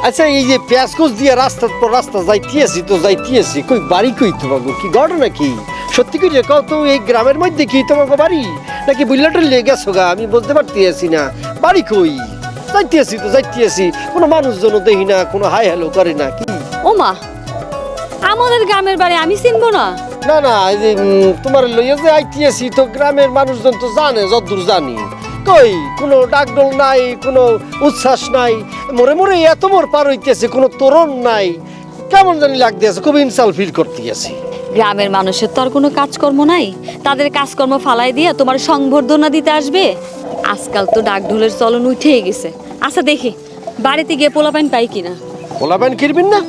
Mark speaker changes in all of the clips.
Speaker 1: আচ্ছা এই যে পেঁয়াজকুচ দিয়ে রাস্তার পর রাস্তা যাইতেছি কই বাড়ি কই তোমাকে কি ঘটনা কি সত্যি কি যে কত এই গ্রামের মধ্যে কি তোমাকে বাড়ি নাকি বুল্লাটা লেগে গেছো গা আমি বলতে পারতেছি না বাড়ি কই যাইতেছি কোনো মানুষজন দেখি না কোনো হাই হ্যালো করে না কি
Speaker 2: ও মা আমাদের গ্রামের বাড়ি আমি চিনবো না?
Speaker 1: না না এই যে তোমার লইয়া যে আইতেছি তো গ্রামের মানুষজন তো জানে যতদূর জানি কই কোনো ডাকডোল নাই কোনো উচ্ছ্বাস নাই মোরে মোরে এত মোর পার হইতেছে কোনো তোরণ নাই কেমন জানি লাগতেছে খুব ইনসাল ফিল করতেছি
Speaker 2: গ্রামের মানুষের তো আর কোনো কাজকর্ম নাই, তাদের কাজকর্ম ফালাই দিয়ে তোমার সংবর্ধনা দিতে আসবে। আজকাল তো ডাক ঢোলের চলন উঠেই গেছে। আচ্ছা দেখি বাড়িতে গিয়ে পোলাপাইন পাই কিনা।
Speaker 1: পোলাপাইন কিনবেন না?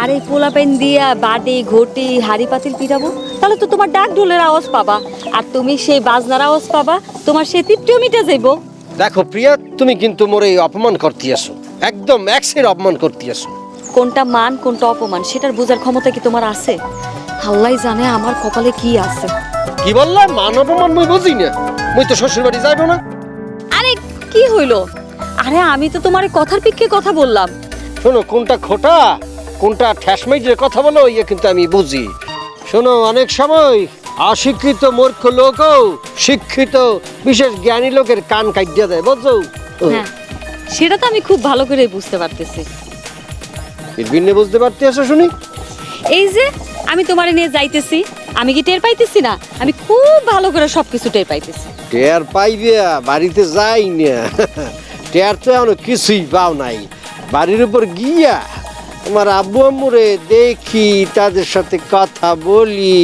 Speaker 2: আর এই পোলাপাইন দিয়া বাড়ি ঘটি হাড়ি পাতিল পিটাবো, তাহলে তো তোমার ডাক ঢোলের আওয়াজ পাবা, আর তুমি সেই বাজনার আওয়াজ পাবা, তোমার সেই তৃপ্তিও মিটে যাইব।
Speaker 1: দেখো প্রিয়া তুমি কিন্তু মোরে অপমান করতে আসো, একদম এক্সের অপমান করতে আসো।
Speaker 2: কোনটা মান কোনটা অপমান সেটার বোঝার ক্ষমতা কি তোমার আছে? আল্লাহই জানে আমার কপালে কি আছে।
Speaker 1: কি বললাম? মান অপমান মুই বুঝি না, মুই তো শ্বশুর বাড়ি যাইব না।
Speaker 2: আরে কি হইলো? আরে আমি তো তোমার কথার পিক্ষে কথা বললাম।
Speaker 1: শোনো কোনটা খোটা কোনটা ঠ্যাসমাইটের কথা বলো ইয়ে কিন্তু আমি বুঝি। শোনো অনেক সময় অশিক্ষিত মূর্খ লোকও শিক্ষিত বিশেষ জ্ঞানী লোকের কান কাটিয়ে দেয় বুঝছো?
Speaker 2: হ্যাঁ সেটা তো আমি খুব ভালো করে বুঝতে পারতেছি।
Speaker 1: ভিন্ন বুঝতে পারতে আসো শুনি।
Speaker 2: এই যে আমি তোমারে নিয়ে যাইতেছি, আমি কি টের পাইতেছি না? আমি খুব ভালো করে সবকিছু টের পাইতেছি।
Speaker 1: টের পাইবে বাড়িতে যাই না, টের তো এখনো কিছুই পাও নাই। বাড়ির উপর গিয়া তোমার আব্বু আম্মুরে দেখি, তাদের সাথে কথা বলি,